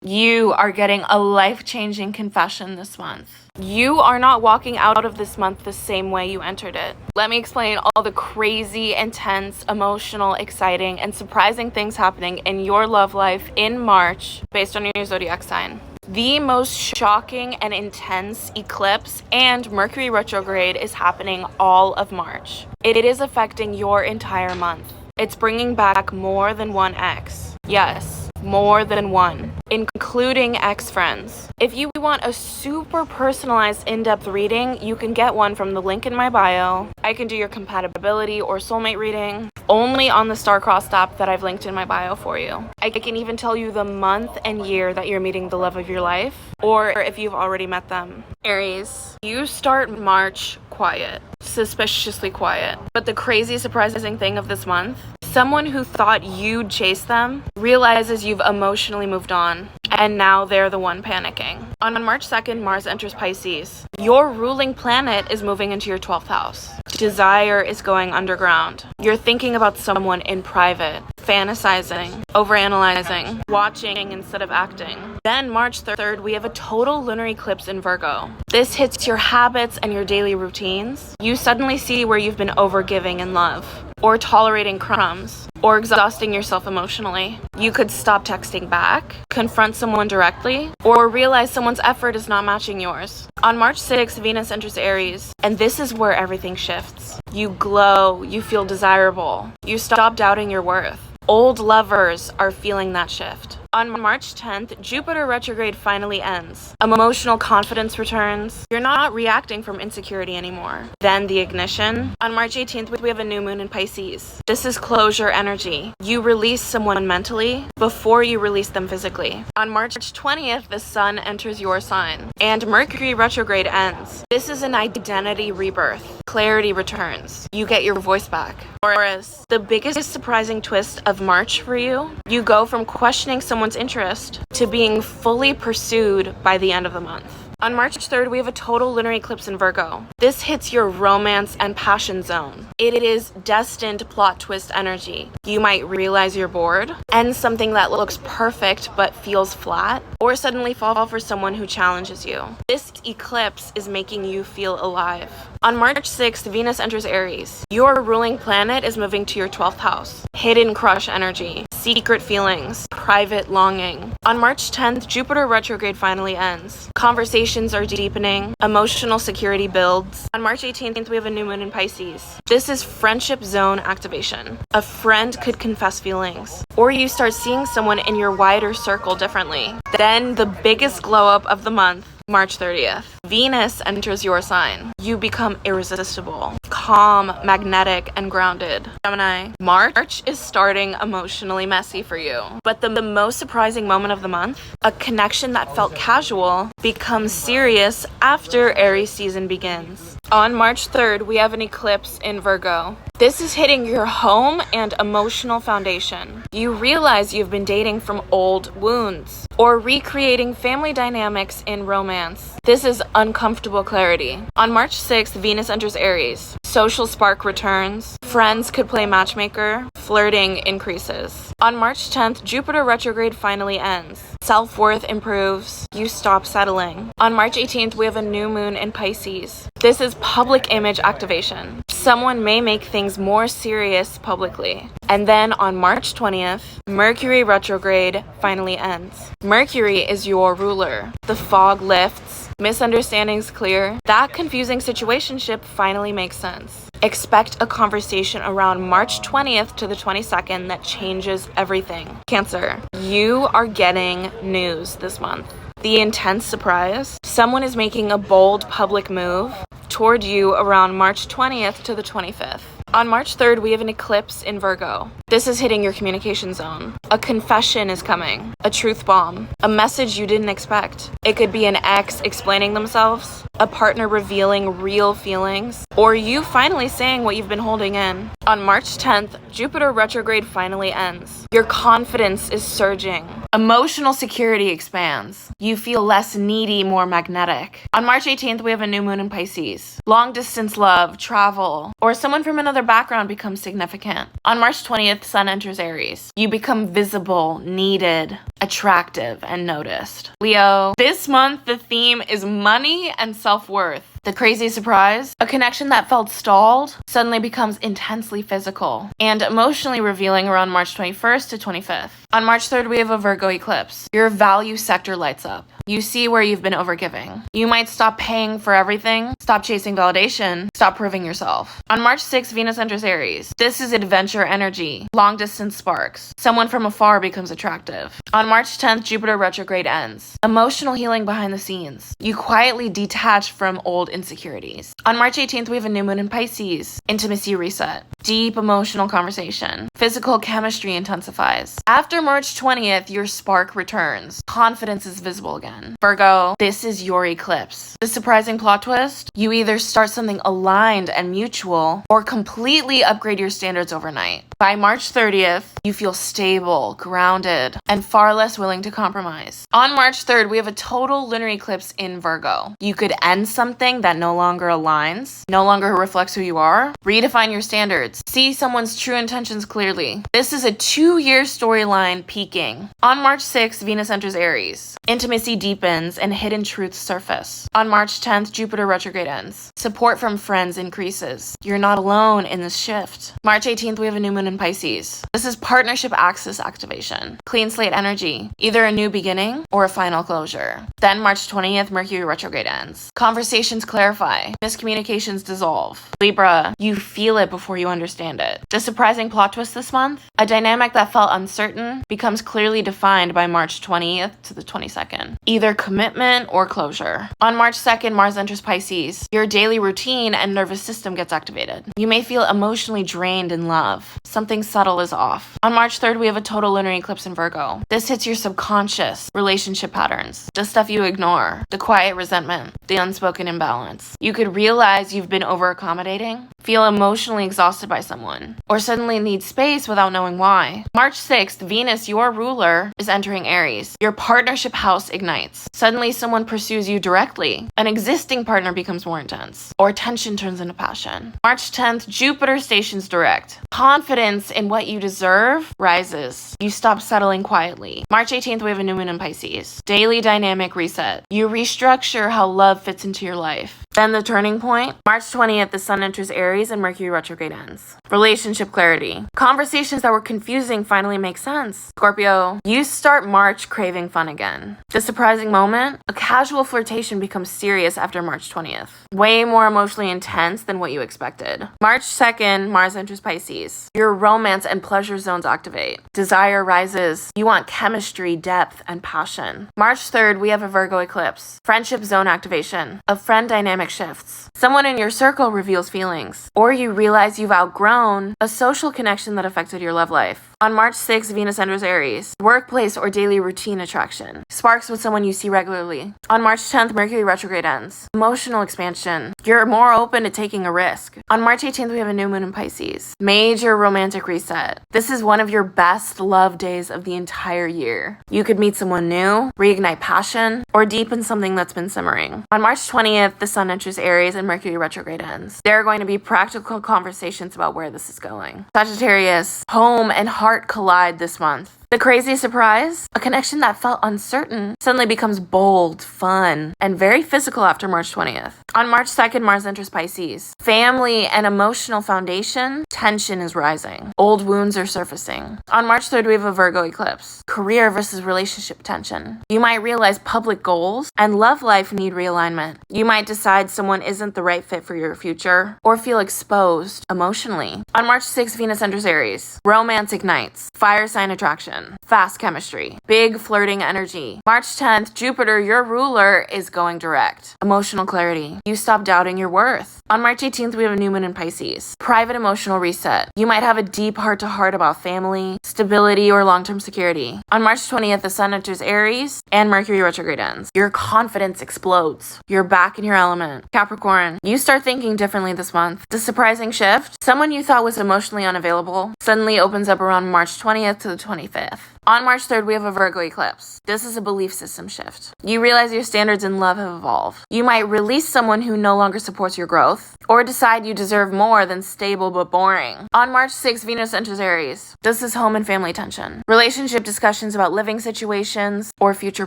You are getting a life-changing confession this month. You are not walking out of this month the same way you entered it. Let me explain all the crazy, intense, emotional, exciting, and surprising things happening in your love life in March based on your zodiac sign. The most shocking and intense eclipse and Mercury retrograde is happening all of March. It is affecting your entire month. It's bringing back more than one ex. Yes, more than one, including ex-friends. If you want a super personalized in-depth reading, you can get one from the link in my bio. I can do your compatibility or soulmate reading only on the Star-Crossed app that I've linked in my bio for you. I can even tell you the month and year that you're meeting the love of your life, or if you've already met them. Aries, you start March quiet, suspiciously quiet. But the crazy surprising thing of this month, someone who thought you'd chase them realizes you've emotionally moved on, and now they're the one panicking. On March 2nd, Mars enters Pisces. Your ruling planet is moving into your 12th house. Desire is going underground. You're thinking about someone in private, fantasizing, overanalyzing, watching instead of acting. Then March 3rd, we have a total lunar eclipse in Virgo. This hits your habits and your daily routines. You suddenly see where you've been overgiving in love, or tolerating crumbs, or exhausting yourself emotionally. You could stop texting back, confront someone directly, or realize someone's effort is not matching yours. On March 6th, Venus enters Aries, and this is where everything shifts. You glow, you feel desirable, you stop doubting your worth. Old lovers are feeling that shift. On March 10th, Jupiter retrograde finally ends. Emotional confidence returns. You're not reacting from insecurity anymore. Then the ignition. On March 18th, we have a new moon in Pisces. This is closure energy. You release someone mentally before you release them physically. On March 20th, the sun enters your sign, and Mercury retrograde ends. This is an identity rebirth. Clarity returns. You get your voice back. Taurus, the biggest surprising twist of March for you, you go from questioning someone's interest to being fully pursued by the end of the month. On March 3rd, we have a total lunar eclipse in Virgo. This hits your romance and passion zone. It is destined plot twist energy. You might realize you're bored, and something that looks perfect but feels flat, or suddenly fall for someone who challenges you. This eclipse is making you feel alive. On March 6th, Venus enters Aries. Your ruling planet is moving to your 12th house. Hidden crush energy, secret feelings, private longing. On March 10th, Jupiter retrograde finally ends. Conversations are deepening, emotional security builds. On March 18th, we have a new moon in Pisces. This is friendship zone activation. A friend could confess feelings, or you start seeing someone in your wider circle differently. Then the biggest glow up of the month, March 30th. Venus enters your sign. You become irresistible, calm, magnetic, and grounded. Gemini, March is starting emotionally messy for you. But the most surprising moment of the month, a connection that felt casual becomes serious after Aries season begins. On March 3rd, we have an eclipse in Virgo. This is hitting your home and emotional foundation. You realize you've been dating from old wounds, or recreating family dynamics in romance. This is uncomfortable clarity. On March 6th, Venus enters Aries. Social spark returns. Friends could play matchmaker. Flirting increases. On March 10th, Jupiter retrograde finally ends. Self-worth improves. You stop settling. On March 18th, we have a new moon in Pisces. This is public image activation. Someone may make things more serious publicly. And then on March 20th, Mercury retrograde finally ends. Mercury is your ruler. The fog lifts. Misunderstandings clear. That confusing situationship finally makes sense. Expect a conversation around March 20th to the 22nd that changes everything. Cancer, you are getting news this month. The intense surprise, someone is making a bold public move toward you around March 20th to the 25th. On March 3rd, we have an eclipse in Virgo. This is hitting your communication zone. A confession is coming. A truth bomb. A message you didn't expect. It could be an ex explaining themselves, a partner revealing real feelings, or you finally saying what you've been holding in. On March 10th, Jupiter retrograde finally ends. Your confidence is surging. Emotional security expands. You feel less needy, more magnetic. On March 18th, we have a new moon in Pisces. Long distance love, travel, or someone from another background becomes significant. On March 20th, Sun enters Aries. You become visible, needed, attractive, and noticed. Leo, this month the theme is money and self-worth. The crazy surprise? A connection that felt stalled suddenly becomes intensely physical and emotionally revealing around March 21st to 25th. On March 3rd, we have a Virgo eclipse. Your value sector lights up. You see where you've been overgiving. You might stop paying for everything, stop chasing validation, stop proving yourself. On March 6th, Venus enters Aries. This is adventure energy, long distance sparks. Someone from afar becomes attractive. On March 10th, Jupiter retrograde ends. Emotional healing behind the scenes. You quietly detach from old insecurities. On March 18th, we have a new moon in Pisces. Intimacy reset. Deep emotional conversation. Physical chemistry intensifies. After March 20th, your spark returns. Confidence is visible again. Virgo, this is your eclipse. The surprising plot twist? You either start something aligned and mutual, or completely upgrade your standards overnight. By March 30th, you feel stable, grounded, and far less willing to compromise. On March 3rd, we have a total lunar eclipse in Virgo. You could end something that no longer aligns, no longer reflects who you are, redefine your standards, see someone's true intentions clearly. This is a 2-year storyline peaking. On March 6th, Venus enters Aries. Intimacy deepens and hidden truths surface. On March 10th, Jupiter retrograde ends. Support from friends increases. You're not alone in this shift. March 18th, we have a new moon in Pisces. This is partnership axis activation. Clean slate energy. Either a new beginning or a final closure. Then March 20th, Mercury retrograde ends. Conversations clarify. Miscommunications dissolve. Libra, you feel it before you understand it. The surprising plot twist this month? A dynamic that felt uncertain becomes clearly defined by March 20th to the 22nd. Either commitment or closure. On March 2nd, Mars enters Pisces. Your daily routine and nervous system gets activated. You may feel emotionally drained in love. Something subtle is off. On March 3rd, we have a total lunar eclipse in Virgo. This hits your subconscious, relationship patterns, the stuff you ignore, the quiet resentment, the unspoken imbalance. You could realize you've been over-accommodating, feel emotionally exhausted by someone, or suddenly need space without knowing why. March 6th, Venus, your ruler, is entering Aries. Your partnership house ignites. Suddenly someone pursues you directly. An existing partner becomes more intense, or tension turns into passion. March 10th, Jupiter stations direct. Confidence in what you deserve rises. You stop settling quietly. March 18th, we have a new moon in Pisces. Daily dynamic reset. You restructure how love fits into your life. Then the turning point. March 20th, the Sun enters Aries and Mercury retrograde ends. Relationship clarity. Conversations that were confusing finally make sense. Scorpio, you start March craving fun again. The surprising moment? A casual flirtation becomes serious after March 20th. Way more emotionally intense than what you expected. March 2nd, Mars enters Pisces. Your romance and pleasure zones activate. Desire rises. You want chemistry, depth, and passion. March 3rd, we have a Virgo eclipse. Friendship zone activation. A friend dynamic shifts. Someone in your circle reveals feelings. Or you realize you've outgrown a social connection that affected your love life. On March 6th, Venus enters Aries. Workplace or daily routine attraction. Sparks with someone you see regularly. On March 10th, Mercury retrograde ends. Emotional expansion. You're more open to taking a risk. On March 18th, we have a new moon in Pisces. Major romantic reset. This is one of your best love days of the entire year. You could meet someone new, reignite passion, or deepen something that's been simmering. On March 20th, the Sun enters Aries and Mercury retrograde ends. There are going to be practical conversations about where this is going. Sagittarius, home and heart collide this month. The crazy surprise? A connection that felt uncertain suddenly becomes bold, fun, and very physical after March 20th. On March 2nd, Mars enters Pisces. Family and emotional foundation, tension is rising. Old wounds are surfacing. On March 3rd, we have a Virgo eclipse. Career versus relationship tension. You might realize public goals and love life need realignment. You might decide someone isn't the right fit for your future, or feel exposed emotionally. On March 6th, Venus enters Aries. Romance ignites. Fire sign attraction. attraction, fast chemistry, big flirting energy. March 10th, Jupiter, your ruler, is going direct. Emotional clarity. You stop doubting your worth. On March 18th, we have a new moon in Pisces. Private emotional reset. You might have a deep heart-to-heart about family, stability, or long-term security. On March 20th, the Sun enters Aries and Mercury retrograde ends. Your confidence explodes. You're back in your element. Capricorn, you start thinking differently this month. The surprising shift, someone you thought was emotionally unavailable suddenly opens up around March 20th to the 25th. On March 3rd, we have a Virgo eclipse. This is a belief system shift. You realize your standards in love have evolved. You might release someone who no longer supports your growth, or decide you deserve more than stable but boring. On March 6th, Venus enters Aries. This is home and family tension, relationship discussions about living situations, or future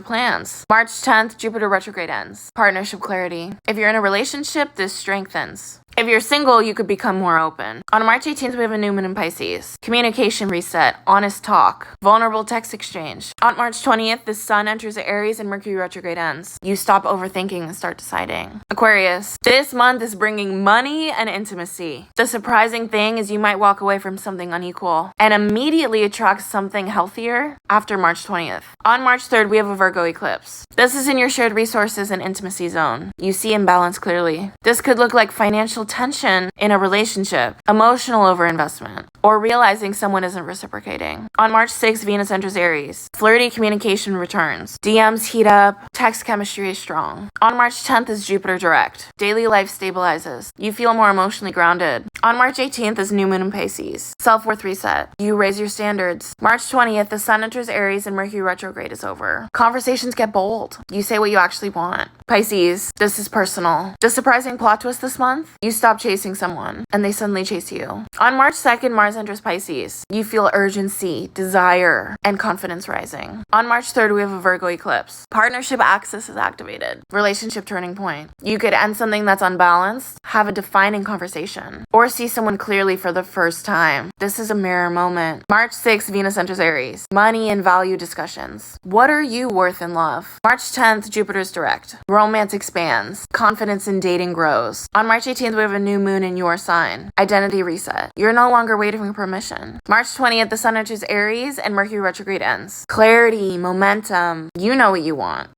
plans. March 10th, Jupiter retrograde ends. Partnership clarity. If you're in a relationship, this strengthens. If you're single, you could become more open. On March 18th, we have a new moon in Pisces. Communication reset, honest talk, vulnerable text exchange. On March 20th, the Sun enters Aries and Mercury retrograde ends. You stop overthinking and start deciding. Aquarius, this month is bringing money and intimacy. The surprising thing is you might walk away from something unequal and immediately attract something healthier after March 20th. On March 3rd, we have a Virgo eclipse. This is in your shared resources and intimacy zone. You see imbalance clearly. This could look like financial tension in a relationship, emotional overinvestment, or realizing someone isn't reciprocating. On March 6th, Venus enters Aries. Flirty communication returns. DMs heat up. Text chemistry is strong. On March 10th is Jupiter direct. Daily life stabilizes. You feel more emotionally grounded. On March 18th is new moon in Pisces. Self-worth reset. You raise your standards. March 20th, the Sun enters Aries and Mercury retrograde is over. Conversations get bold. You say what you actually want. Pisces, this is personal. The surprising plot twist this month, you stop chasing someone and they suddenly chase you. On March 2nd, Mars enters Pisces. You feel urgency, desire, and confidence rising. On March 3rd, we have a Virgo eclipse. Partnership axis is activated. Relationship turning point. You could end something that's unbalanced, have a defining conversation, or see someone clearly for the first time. This is a mirror moment. March 6th, Venus enters Aries. Money and value discussions. What are you worth in love? March 10th, Jupiter's direct. Romance expands. Confidence in dating grows. On March 18th, we have a new moon in your sign. Identity reset. You're no longer waiting for permission. March 20th, the Sun enters Aries and Mercury retrograde ends. Clarity, momentum. You know what you want.